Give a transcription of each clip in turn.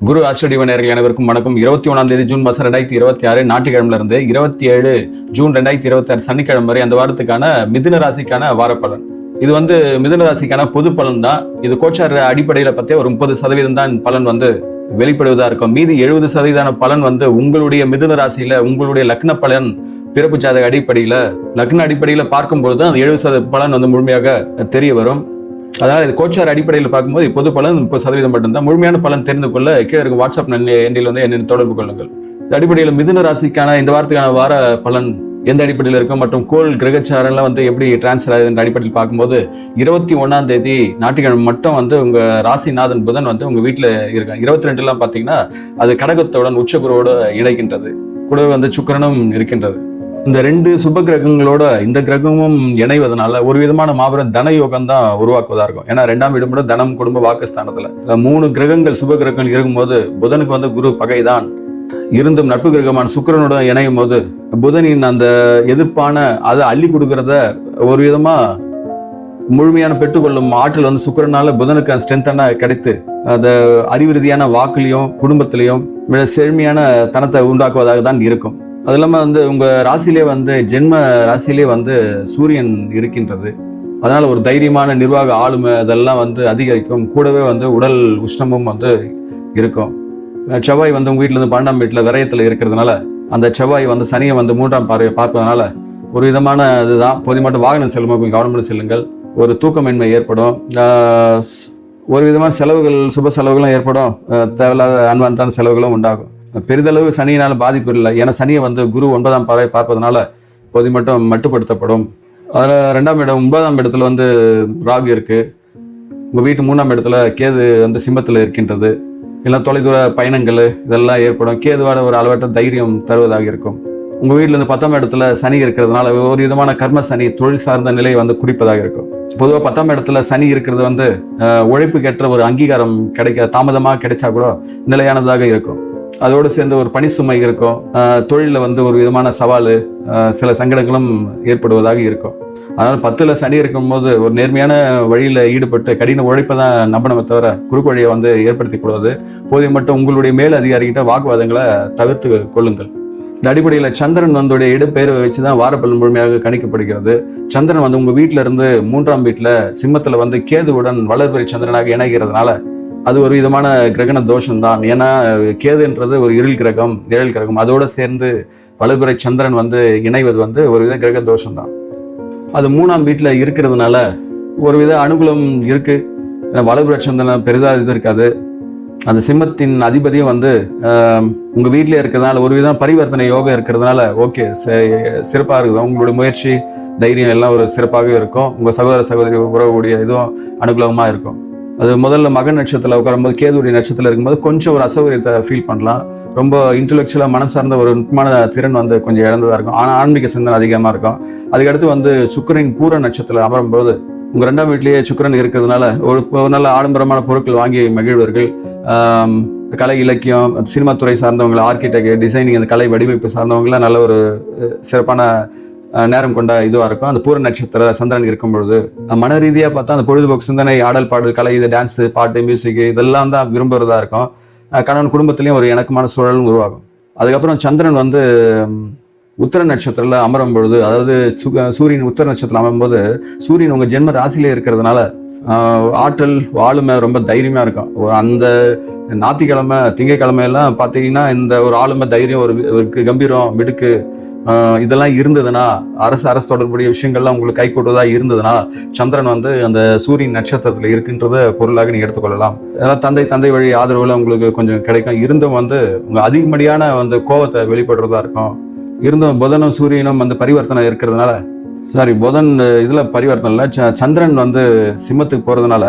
குரு ஆஸ்ட்ரேலிய நேயர்கள் அனைவருக்கும் வணக்கம். 21 ஜூன் மாதம் 2026 ஞாயிற்றுக்கிழமையில இருந்து 27 ஜூன் 2026 சனிக்கிழமை வரை அந்த வாரத்துக்கான மிதுன ராசிக்கான வாரப்பலன். இது மிதுன ராசிக்கான பொது பலன் தான். இது கோச்சார அடிப்படையில பத்தி ஒரு 30% தான் பலன் வெளிப்படுவதா இருக்கும். மீதி 70% பலன் உங்களுடைய மிதுன ராசியில உங்களுடைய லக்ன பலன் பிறப்பு ஜாதக அடிப்படையில லக்ன அடிப்படையில பார்க்கும்போது அந்த 70% பலன் முழுமையாக தெரிய வரும். அதனால இது கோச்சார் அடிப்படையில் பார்க்கும்போது பொது பலன் 30% மட்டும்தான். முழுமையான பலன் தெரிந்து கொள்ள கீழே இருக்க வாட்ஸ்அப் எண்ணில் என்னை தொடர்பு கொள்ளுங்கள். இந்த அடிப்படையில் மிதுன ராசிக்கான இந்த வாரத்துக்கான வார பலன் எந்த அடிப்படையில் இருக்கும் மற்றும் கோள் கிரகச்சாரெல்லாம் எப்படி டிரான்ஸ்ஃபர் ஆகுது அடிப்படையில் பார்க்கும்போது 21 ஞாயிற்றுக்கிழமை மட்டும் உங்க ராசிநாதன் புதன் உங்க வீட்டில் இருக்காங்க. 22 பார்த்தீங்கன்னா அது கடகத்துடன் உச்சகுருவோட இணைக்கின்றது. கூடவே சுக்கிரனும் இருக்கின்றது. இந்த ரெண்டு சுப கிரகங்களோட இந்த கிரகமும் இணைவதனால ஒரு விதமான மாபெரும் தன யோகம் தான் உருவாக்குவதா இருக்கும். ஏன்னா 2ஆம் வீடு கூட தனம் குடும்ப வாக்குஸ்தானத்துல 3 கிரகங்கள் சுப கிரகங்கள் இருக்கும்போது புதனுக்கு குரு பகைதான் இருந்தும் நட்பு கிரகமான சுக்கிரனோட இணையும் போது புதனின் அந்த எதிர்ப்பான அதை அள்ளி கொடுக்கறத ஒரு விதமா முழுமையான பெற்றுக்கொள்ளும் ஆற்றல் சுக்கிரனால புதனுக்கு ஸ்ட்ரென்த்தான கிடைத்து அந்த அறிவு ரீதியான வாக்குலையும் குடும்பத்திலையும் செழுமையான தனத்தை உண்டாக்குவதாக தான் இருக்கும். அது இல்லாம உங்க ராசியிலே ஜென்ம ராசியிலே சூரியன் இருக்கின்றது. அதனால ஒரு தைரியமான நிர்வாக ஆளுமை அதெல்லாம் அதிகரிக்கும். கூடவே உடல் உஷ்ணமும் இருக்கும். செவ்வாய் உங்க வீட்டுல இருந்து 12ஆம் வீட்டுல விரயத்துல இருக்கிறதுனால அந்த செவ்வாய் சனியை 3ஆம் பார்வை பார்ப்பதனால ஒரு விதமான இதுதான். போதிய மட்டும் வாகனம் செல்லும்போது கவனமாக செல்லுங்கள். ஒரு தூக்கமின்மை ஏற்படும். ஒரு விதமான செலவுகள் சுப செலவுகளும் ஏற்படும். தேவையில்லாத அன்வான்டான செலவுகளும் உண்டாகும். பெரிதளவு சனியினால பாதிப்பு இல்லை. ஏன்னா சனியை குரு 9ஆம் பார்வை பார்ப்பதனால போதிய மட்டும் மட்டுப்படுத்தப்படும். அதில் 2ஆம் இடம் 9ஆம் இடத்துல ராகு இருக்கு. உங்க வீட்டு 3ஆம் இடத்துல கேது சிம்மத்தில் இருக்கின்றது. இல்லை தொலைதூர பயணங்கள் இதெல்லாம் ஏற்படும். கேதுவான ஒரு அளவற்ற தைரியம் தருவதாக இருக்கும். உங்க வீட்டுல 10ஆம் இடத்துல சனி இருக்கிறதுனால ஒரு விதமான கர்ம சனி தொழில் சார்ந்த நிலையை குறிப்பதாக இருக்கும். பொதுவாக 10ஆம் இடத்துல சனி இருக்கிறது உழைப்புக்கேற்ற ஒரு அங்கீகாரம் தாமதமாக கிடைச்சா கூட நிலையானதாக இருக்கும். அதோடு சேர்ந்து ஒரு பணி சுமை இருக்கும். தொழிலில் ஒரு விதமான சவால் சில சங்கடங்களும் ஏற்படுவதாக இருக்கும். அதனால 10ல் சனி இருக்கும்போது ஒரு நேர்மையான வழியில ஈடுபட்டு கடின உழைப்பை தான் நம்பணுமே தவிர குறுக்கு வழியை ஏற்படுத்தி கூடாது. போதிய மட்டும் உங்களுடைய மேல் அதிகாரிகிட்ட வாக்குவாதங்களை தவிர்த்து கொள்ளுங்கள். இந்த அடிப்படையில் சந்திரன் இடப்பெயர்வை வச்சுதான் வாரப்பலன் முழுமையாக கணிக்கப்படுகிறது. சந்திரன் உங்க வீட்டில இருந்து 3ஆம் வீட்டுல சிம்மத்துல கேதுவுடன் வளர்பிறை சந்திரனாக இணைகிறதுனால அது ஒரு விதமான கிரகண தோஷம் தான். ஏன்னா கேதுன்றது ஒரு இருள் கிரகம், நிழல் கிரகம். அதோட சேர்ந்து வளர்பிறை சந்திரன் இணைவது ஒரு வித கிரக தோஷம் தான். அது 3ஆம் வீட்டுல இருக்கிறதுனால ஒரு வித அனுகூலம் இருக்கு. வளர்பிறை சந்திரன் பெரிதா இது இருக்காது. அந்த சிம்மத்தின் அதிபதியும் உங்க வீட்டிலே இருக்கிறதுனால ஒரு விதம் பரிவர்த்தனை யோகம் இருக்கிறதுனால ஓகே சிறப்பாக இருக்குது. உங்களுடைய முயற்சி தைரியம் எல்லாம் ஒரு சிறப்பாகவே இருக்கும். உங்க சகோதர சகோதரி உறவுடைய இதுவும் அனுகூலமா இருக்கும். அது முதல்ல மகன் நட்சத்திரத்தில் உட்காரும்போது கேதுடைய நட்சத்திரத்தில் இருக்கும்போது கொஞ்சம் ஒரு அசௌகரியத்தை ஃபீல் பண்ணலாம். ரொம்ப இன்டெலெக்சுவலாக மனம் சார்ந்த ஒரு நுட்பமான திறன் கொஞ்சம் இழந்ததாக இருக்கும். ஆனால் ஆன்மீக சிந்தனை அதிகமாக இருக்கும். அதுக்கடுத்து சுக்கிரனின் பூர நட்சத்திரத்தில் அமரும்போது உங்க 2ஆம் வீட்டிலேயே சுக்கிரன் இருக்கிறதுனால ஒரு நல்ல ஆடம்பரமான பொருட்கள் வாங்கி மகிழ்வர்கள். கலை இலக்கியம் சினிமா துறை சார்ந்தவங்களை, ஆர்கிடெக்ட் டிசைனிங் அந்த கலை வடிவமைப்பு சார்ந்தவங்களாம் நல்ல ஒரு சிறப்பான நேரம் கொண்ட இதுவா இருக்கும். அந்த பூர நட்சத்திர சந்திரன் இருக்கும் பொழுது மன ரீதியா பார்த்தா அந்த பொழுதுபோக்கு சிந்தனை, ஆடல் பாடல் கலை, இது டான்ஸ் பாட்டு மியூசிக் இதெல்லாம் தான் விரும்புறதா இருக்கும். கணவன் குடும்பத்திலையும் ஒரு இணக்கமான சூழலும் உருவாகும். அதுக்கப்புறம் சந்திரன் உத்தர நட்சத்திரத்துல அமரும் பொழுது, அதாவது சூரியன் உத்தர நட்சத்திரம் அமரும்போது சூரியன் உங்க ஜென்ம ராசியிலே இருக்கிறதுனால ஆற்றல் ஆளுமை ரொம்ப தைரியமா இருக்கும். அந்த ஞாயிற்றுக்கிழமை திங்கட்கிழமை எல்லாம் பார்த்தீங்கன்னா இந்த ஒரு ஆளுமை தைரியம் ஒரு கம்பீரம் மிடுக்கு இதெல்லாம் இருந்ததுன்னா அரசு தொடர்புடைய விஷயங்கள்லாம் உங்களுக்கு கை கூட்டுவதா இருந்ததுன்னா சந்திரன் அந்த சூரியன் நட்சத்திரத்துல இருக்கின்றத பொருளாக நீங்க எடுத்துக்கொள்ளலாம். அதெல்லாம் தந்தை வழி ஆதரவுல உங்களுக்கு கொஞ்சம் கிடைக்கும். இருந்தும் உங்க அதிகப்படியான கோபத்தை வெளிப்படுறதா இருக்கும். இருந்தும் புதனும் சூரியனும் பரிவர்த்தனை இருக்கிறதுனால புதன் இதுல பரிவர்த்தனை இல்லை, சந்திரன் சிம்மத்துக்கு போறதுனால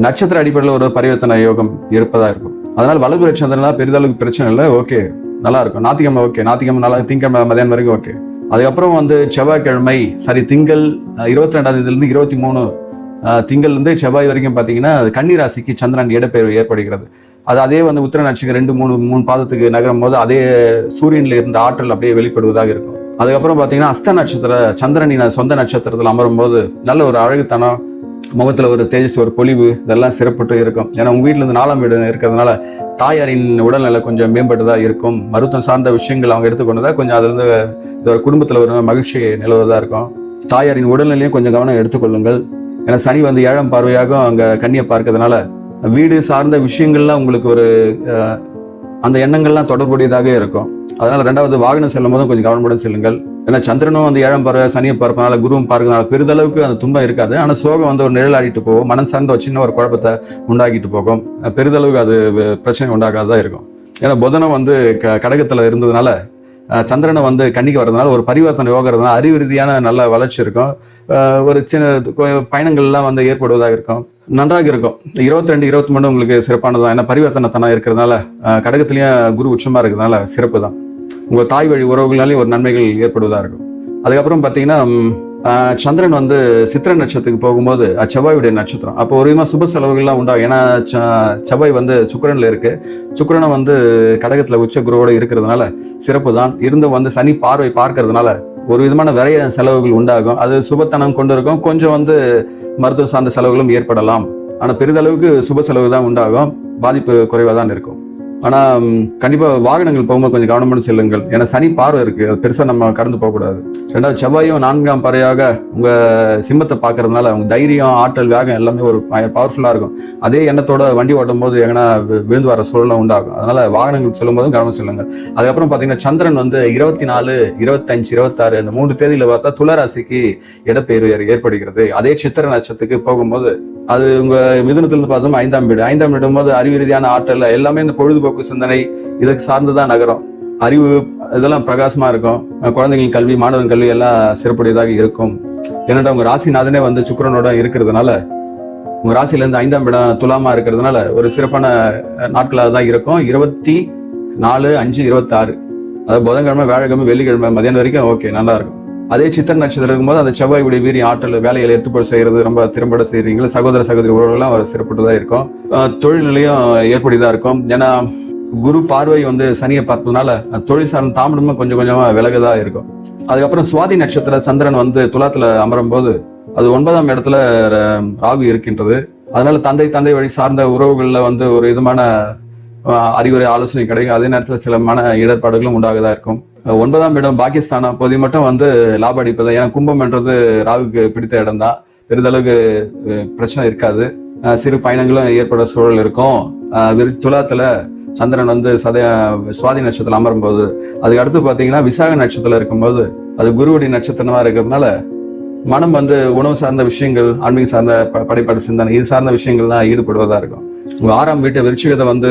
நட்சத்திர அடிப்படையில் ஒரு பரிவர்த்தனை யோகம் இருப்பதா இருக்கும். அதனால வலதுபுற சந்திரனா பெரிதளவுக்கு பிரச்சனை இல்லை. ஓகே நல்லா இருக்கும். ஞாயிற்றுக்கிழமை ஓகே, ஞாயிற்றுக்கிழமை நல்லா, திங்கக்கிழமை மதியானம் வரைக்கும் ஓகே. அதுக்கப்புறம் செவ்வாய்க்கிழமை திங்கள் 22 23 திங்கள்லேருந்து செவ்வாய் வரைக்கும் பார்த்தீங்கன்னா கன்னி ராசிக்கு சந்திரன் இடப்பெயர்வு ஏற்படுகிறது. அது அதே உத்திர நட்சத்திரம் 2 3 பாதத்துக்கு நகரும் போது அதே சூரியன்ல இருந்த ஆற்றல் அப்படியே வெளிப்படுவதாக இருக்கும். அதுக்கப்புறம் பார்த்தீங்கன்னா அஸ்த நட்சத்திர சந்திரனின் சொந்த நட்சத்திரத்தில் அமரும் போது நல்ல ஒரு அழகுத்தனம், முகத்துல ஒரு தேஜஸ், ஒரு பொலிவு, இதெல்லாம் சிறப்பட்டு இருக்கும். ஏன்னா உங்க வீட்டுல இருந்து 4ஆம் வீடு இருக்கிறதுனால தாயாரின் உடல்நிலை கொஞ்சம் மேம்பட்டுதா இருக்கும். மருத்துவம் சார்ந்த விஷயங்கள் அவங்க எடுத்துக்கொண்டதா கொஞ்சம் அதுல இருந்து ஒரு குடும்பத்துல ஒரு மகிழ்ச்சி நிலவுவதா இருக்கும். தாயாரின் உடல்நிலையும் கொஞ்சம் கவனம் எடுத்துக்கொள்ளுங்கள். ஏன்னா சனி வந்து 7ஆம் பார்வையாக அங்க கன்னியை பார்க்கறதுனால வீடு சார்ந்த விஷயங்கள்லாம் உங்களுக்கு ஒரு அந்த எண்ணங்கள்லாம் தொடர்புடையதாக இருக்கும். அதனால 2வது வாகனம் செல்லும் போதும் கொஞ்சம் கவனமுடன் செல்லுங்கள். ஏன்னா சந்திரனும் வந்து 7ஆம் பார்வை சனியை பார்ப்பதனால, குருவும் பார்க்கறதுனால பெரிதளவுக்கு அந்த துன்பம் இருக்காது. ஆனா சோகம் வந்து ஒரு நிழலாடிட்டு போகும், மனம் சார்ந்த ஒரு சின்ன ஒரு குழப்பத்தை உண்டாக்கிட்டு போகும். பெரிதளவுக்கு அது பிரச்சனை உண்டாகாதான் இருக்கும். ஏன்னா புதனம் வந்து கடகத்துல இருந்ததுனால சந்திரனை வந்து கன்னிக்கு வர்றதுனால ஒரு பரிவர்த்தனை யோகிறதுனால அறிவு ரீதியான நல்ல வளர்ச்சி இருக்கும். ஒரு சின்ன பயணங்கள்லாம் வந்து ஏற்படுவதாக இருக்கும். நன்றாக இருக்கும். 22, 23 உங்களுக்கு சிறப்பானதான். ஏன்னா பரிவர்த்தனத்தனம் இருக்கிறதுனால கடகத்திலயும் குரு உச்சமா இருக்கிறதுனால சிறப்பு தான். உங்க தாய் வழி உறவுகளாலேயும் ஒரு நன்மைகள் ஏற்படுவதா இருக்கும். அதுக்கப்புறம் பார்த்தீங்கன்னா சந்திரன் வந்து சித்திரை நட்சத்திரத்துக்கு போகும்போது செவ்வாயுடைய நட்சத்திரம். அப்போ ஒரு விதமாக சுப செலவுகள்லாம் உண்டாகும். ஏன்னா செவ்வாய் வந்து சுக்கிரன்ல இருக்கு. சுக்கிரனை வந்து கடகத்துல உச்ச குருவோட இருக்கிறதுனால சிறப்பு தான். இருந்தும் வந்து சனி பார்வை பார்க்கறதுனால ஒரு விதமான விரைய செலவுகள் உண்டாகும். அது சுபத்தனம் கொண்டு இருக்கும். கொஞ்சம் வந்து மருத்துவ சார்ந்த செலவுகளும் ஏற்படலாம். ஆனா பெரிதளவுக்கு சுப செலவு தான் உண்டாகும். பாதிப்பு குறைவா தான் இருக்கும். ஆனா கண்டிப்பா வாகனங்கள் போகும்போது கொஞ்சம் கவனமான செல்லுங்கள். ஏன்னா சனி பார்வை இருக்கு, அது பெருசா நம்ம கடந்து போகக்கூடாது. 2வது செவ்வாயும் 4ஆம் பார்வையாக உங்க சிம்மத்தை பார்க்கறதுனால உங்க தைரியம், ஆற்றல், வேகம் எல்லாமே ஒரு பவர்ஃபுல்லா இருக்கும். அதே எண்ணத்தோட வண்டி ஓட்டும் போது எங்கன்னா விழுந்து வர சூழலும் உண்டாகும். அதனால வாகனங்கள் செல்லும் போதும் கவனம் செல்லுங்கள். அதுக்கப்புறம் பாத்தீங்கன்னா சந்திரன் வந்து 24, 25, 26 இந்த 3 தேதியில பார்த்தா துளாராசிக்கு இடப்பெயர்வு ஏற்படுகிறது. அதே சித்திரை நட்சத்திரத்துக்கு போகும்போது அது உங்க மிதுனத்திலிருந்து பார்த்தோம் 5ஆம் வீடு. 5ஆம் வீடும் போது அறிவு ரீதியான ஆற்றல் எல்லாமே இந்த பொழுதுபோக்கு சிந்தனை இதுக்கு சார்ந்துதான் நகரும். அறிவு இதெல்லாம் பிரகாசமா இருக்கும். குழந்தைகளின் கல்வி, மாணவன் கல்வி எல்லாம் சிறப்புடையதாக இருக்கும். ஏன்னா உங்க ராசிநாதனே வந்து சுக்கிரனோட இருக்கிறதுனால உங்க ராசியில இருந்து 5ஆம் இடம் துலாமா இருக்கிறதுனால ஒரு சிறப்பான நாட்களாக தான் இருக்கும். 24, 5, 26 அதாவது புதன்கிழமை, வியாழக்கிழமை, வெள்ளிக்கிழமை மதியானம் வரைக்கும் ஓகே, நல்லா இருக்கும். அதே சித்திரை நட்சத்திரம் இருக்கும்போது அந்த செவ்வாயுடைய வீரிய ஆற்றல் வேலைகளை எடுத்துப்போட செய்யறது ரொம்ப திறம்பட செய்யறீங்களா. சகோதர சகோதரி உறவுகள்லாம் ஒரு சிறப்புதான் இருக்கும். தொழில் நிலையம் ஏற்படுதா இருக்கும். ஏன்னா குரு பார்வை வந்து சனியை பார்ப்பதுனால தொழில் சார்ந்த தாமதமும் கொஞ்சம் கொஞ்சமா விலகுதா இருக்கும். அதுக்கப்புறம் சுவாதி நட்சத்திர சந்திரன் வந்து துலாத்துல அமரும் போது அது 9ஆம் இடத்துல ராகு இருக்கின்றது. அதனால தந்தை வழி சார்ந்த உறவுகள்ல வந்து ஒரு விதமான அறிவுரை, ஆலோசனை கிடைக்கும். அதே நேரத்தில் சில மன இடர்பாடுகளும் உண்டாகதான் இருக்கும். 9ஆம் இடம் பாகிஸ்தான் அப்போது மட்டும் வந்து லாபம் அடிப்பது. ஏன்னா கும்பம் என்றது ராகுக்கு பிடித்த இடம் தான். பெரிதளவுக்கு பிரச்சனை இருக்காது. சிறு பயணங்களும் ஏற்பட சூழல் இருக்கும். துலாத்துல சந்திரன் வந்து சுவாதி நட்சத்திரம் அமரும் போது, அதுக்கு அடுத்து பாத்தீங்கன்னா விசாக நட்சத்திரம் இருக்கும்போது அது குருவுடைய நட்சத்திரமா இருக்கிறதுனால மனம் வந்து உணவு சார்ந்த விஷயங்கள், ஆன்மீக சார்ந்த படைப்பாடு சிந்தனை இது சார்ந்த விஷயங்கள்லாம் ஈடுபடுவதா இருக்கும். உங்க 6ஆம் வீட்டை விருச்சிகத்தை வந்து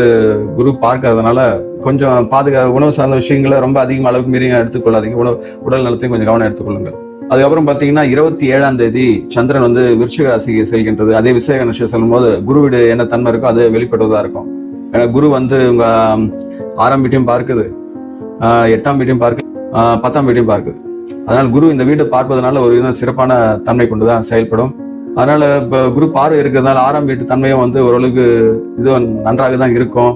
குரு பார்க்கறதுனால கொஞ்சம் உணவு சார்ந்த விஷயங்களை ரொம்ப அதிகமாக அளவுக்கு மீறி எடுத்துக்கொள்ளாதீங்க. உடல் நலத்தையும் கொஞ்சம் கவனம் எடுத்துக்கொள்ளுங்கள். அதுக்கப்புறம் பாத்தீங்கன்னா 27ஆம் தேதி சந்திரன் வந்து விருச்சிக ராசிக்கு செல்கின்றது. அதே விசாக நட்சத்திரம் செல்லும் போது குரு வீடு என்ன தன்மை இருக்கோ அது வெளிப்படுவதா இருக்கும். ஏன்னா குரு வந்து உங்க 6ஆம் வீட்டையும் பார்க்குது, 8ஆம் வீட்டையும் பார்க்குது, 10ஆம் வீட்டையும் பார்க்குது. அதனால குரு இந்த வீட்டை பார்ப்பதனால ஒரு சிறப்பான தன்மை கொண்டுதான் செயல்படும். அதனால இப்ப குரு பார்வை இருக்கிறதுனால 6ஆம் வீட்டு தன்மையும் வந்து ஓரளவுக்கு இது நன்றாக தான் இருக்கும்.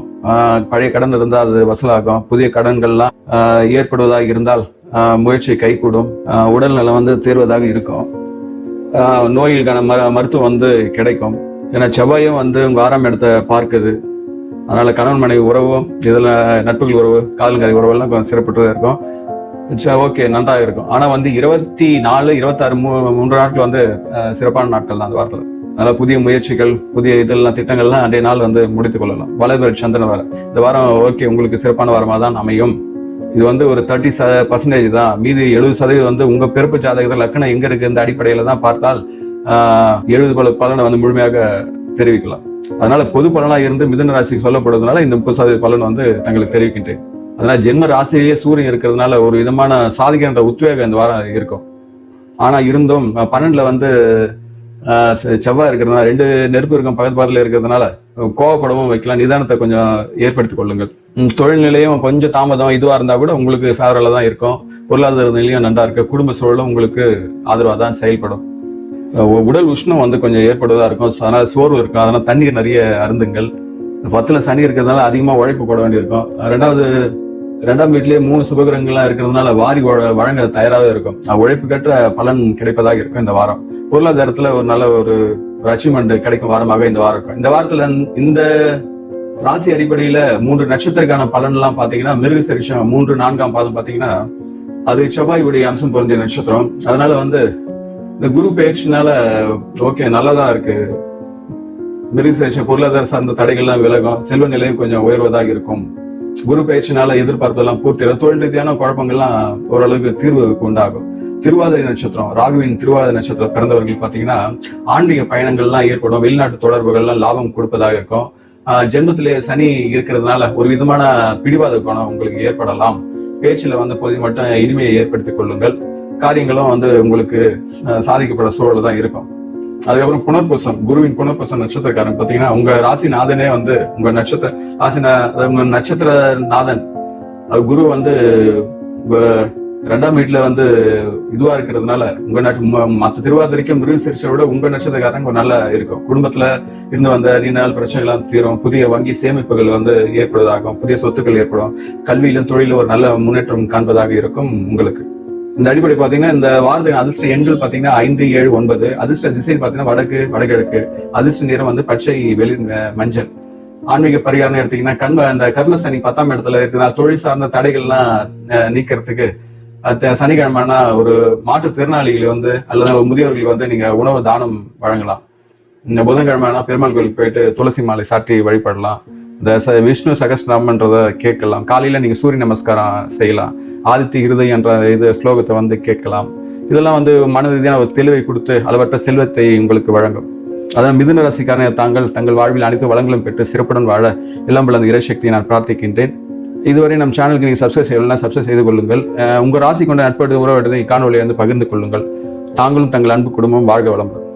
பழைய கடன் இருந்தால் அது வசூலாகும். புதிய கடன்கள்லாம் ஏற்படுவதாக இருந்தால் முயற்சி கைகூடும். உடல்நலம் வந்து தேர்வதாக இருக்கும். நோய்களுக்கான மருத்துவம் வந்து கிடைக்கும். ஏன்னா செவ்வாயும் வந்து உங்க 6ஆம் இடத்தை பார்க்குது. அதனால கணவன் மனைவி உறவும், இதுல நட்புகள் உறவு, காதல்கரை உறவு எல்லாம் கொஞ்சம் சிறப்புற்றதா இருக்கும். ஓகே, நன்றாக இருக்கும். ஆனா வந்து 24, 26, 3 நாட்கள் வந்து சிறப்பான நாட்கள் தான் அந்த வாரத்துல. அதனால புதிய முயற்சிகள், புதிய இதெல்லாம் திட்டங்கள்லாம் அன்றைய நாள் வந்து முடித்துக் கொள்ளலாம். வளர்பிறை சந்திரன் வாரம் இந்த வாரம் ஓகே உங்களுக்கு சிறப்பான வாரமா தான் அமையும். இது வந்து ஒரு 30% தான். மீதி 70% வந்து உங்க பிறப்பு ஜாதகத்தில் லக்னம் எங்க இருக்கு இந்த அடிப்படையில தான் பார்த்தால் 70 பலனை வந்து முழுமையாக தெரிவிக்கலாம். அதனால பொது பலனா இருந்து மிதுன ராசிக்கு சொல்லப்படுறதுனால இந்த 30% பலன் வந்து தங்களுக்கு தெரிவிக்கின்றேன். அதனால ஜென்ம ராசியிலேயே சூரியன் இருக்கிறதுனால ஒரு விதமான சாதிக்கின்ற உத்வேகம் இந்த வாரம் இருக்கும். ஆனா இருந்தும் 12ல வந்து செவ்வாய் இருக்கிறதுனால 2 நெருப்பு இருக்கும் பக்கத்துல இருக்கிறதுனால கோவப்படவும் வைக்கலாம். நிதானத்தை கொஞ்சம் ஏற்படுத்திக் கொள்ளுங்கள். தொழில் நிலையம் கொஞ்சம் தாமதம் இதுவா இருந்தா கூட உங்களுக்கு ஃபேவரலா தான் இருக்கும். பொருளாதார நிலையம் நன்றா இருக்கு. குடும்ப சூழலும் உங்களுக்கு ஆதரவா தான் செயல்படும். உடல் உஷ்ணம் வந்து கொஞ்சம் ஏற்படுவதா இருக்கும். அதனால சோர்வு இருக்கும். அதனால தண்ணீர் நிறைய அருந்துங்கள். 10ல சனி இருக்கிறதுனால அதிகமா உழைப்பு போட வேண்டியிருக்கும். 2வது 2ஆம் வீட்டிலேயே 3 சுபகிரகங்கள்லாம் இருக்கிறதுனால வாரி வழங்க தயாராகவே இருக்கும். உழைப்புக்கேற்ற பலன் கிடைப்பதாக இருக்கும் இந்த வாரம். பொருளாதாரத்துல ஒரு நல்ல ஒரு அச்சீவ்மெண்ட் கிடைக்கும் வாரமாக இந்த வாரம் இருக்கும். இந்த வாரத்துல இந்த ராசி அடிப்படையில 3 நட்சத்திரக்கான பலன் எல்லாம் பாத்தீங்கன்னா, மிருகசீரிஷம் 3, 4ஆம் பாதம் பாத்தீங்கன்னா அது செவ்வாயுடைய அம்சம் பொருந்திய நட்சத்திரம். அதனால வந்து இந்த குரு பயிற்சினால ஓகே நல்லதான் இருக்கு. மிருகசீரிஷம் பொருளாதார சார்ந்த தடைகள்லாம் விலகும், செல்வ நிலையும் கொஞ்சம் உயர்வதாக இருக்கும். குரு பயிற்சினால எதிர்பார்ப்பெல்லாம் பூர்த்தி, தொழில் ரீதியான குழப்பங்கள்லாம் ஓரளவுக்கு தீர்வுக்கு உண்டாகும். திருவாதிரை நட்சத்திரம், ராகுவின் திருவாதிரை நட்சத்திரம் பிறந்தவர்கள் பாத்தீங்கன்னா ஆன்மீக பயணங்கள்லாம் ஏற்படும், வெளிநாட்டு தொடர்புகள்லாம் லாபம் கொடுப்பதாக இருக்கும். ஜென்மத்திலே சனி இருக்கிறதுனால ஒரு விதமான பிடிவாத குணம் உங்களுக்கு ஏற்படலாம். பேச்சுல வந்து பொது மட்டும் இனிமையை ஏற்படுத்திக் கொள்ளுங்கள். காரியங்களும் வந்து உங்களுக்கு சாதிக்கப்பட சூழல் தான் இருக்கும். அதுக்கப்புறம் புனர்பூசம், குருவின் புனர்பூசம் நட்சத்திரக்காரன் பாத்தீங்கன்னா உங்க ராசிநாதனே வந்து உங்க நட்சத்திர உங்க நட்சத்திர நாதன் குரு வந்து 2ஆம் வீட்டுல வந்து இதுவா இருக்கிறதுனால உங்க மற்ற திருவாதிரைக்கும் மிருகசீரிஷத்தை விட உங்க நட்சத்திரக்காரங்க நல்லா இருக்கும். குடும்பத்துல இருந்து வந்த நீண்ட பிரச்சனைகள் தீரும், புதிய வங்கி சேமிப்புகள் வந்து ஏற்படுவதாகும், புதிய சொத்துக்கள் ஏற்படும், கல்வியிலும் தொழிலும் ஒரு நல்ல முன்னேற்றம் காண்பதாக இருக்கும் உங்களுக்கு. இந்த அடிப்படை பாத்தீங்கன்னா இந்த வாரத்துக்கு அதிர்ஷ்ட எண்கள் பாத்தீங்கன்னா 5, 7, 9. அதிர்ஷ்ட திசை பாத்தீங்கன்னா வடக்கு, வடகிழக்கு. அதிர்ஷ்ட நிறம் வந்து பச்சை, மஞ்சள். ஆன்மீக பரிகாரம் எடுத்தீங்கன்னா இந்த கர்ம சனி 10ஆம் இடத்துல இருக்குன்னா தொழில் சார்ந்த தடைகள்லாம் நீக்கிறதுக்கு சனிக்கிழமைனா ஒரு மாற்றுத்திறனாளிகளை வந்து அல்லது முதியோர்களுக்கு வந்து நீங்க உணவு தானம் வழங்கலாம். இந்த புதன்கிழமைனா பெருமாள் கோயிலுக்கு போயிட்டு துளசி மாலை சாற்றி வழிபடலாம். இந்த விஷ்ணு சகஸ்ரநாமன்றத கேட்கலாம். காலையில நீங்க சூரிய நமஸ்காரம் செய்யலாம். ஆதித்ய ஹிருதயம் என்ற ஸ்லோகத்தை வந்து கேட்கலாம். இதெல்லாம் வந்து மன ரீதியான ஒரு தெளிவை கொடுத்து அளவற்ற செல்வத்தை உங்களுக்கு வழங்கும். அதான் மிதுன ராசிக்காரன் தங்கள் வாழ்வில் அனைத்து வளங்களும் பெற்று சிறப்புடன் வாழ எல்லாம் வல்ல அந்த இறைசக்தியை நான் பிரார்த்திக்கின்றேன். இதுவரை நம் சேனலுக்கு நீங்கள் சப்ஸ்கிரைப் செய்யலாம், சப்ஸ்கிரைப் செய்து கொள்ளுங்கள். உங்கள் ராசி கொண்ட நட்பு உறவு காணொலியை வந்து பகிர்ந்து கொள்ளுங்கள். தாங்களும் தங்கள் அன்பு குடும்பம் வாழ்க வளமுடன்.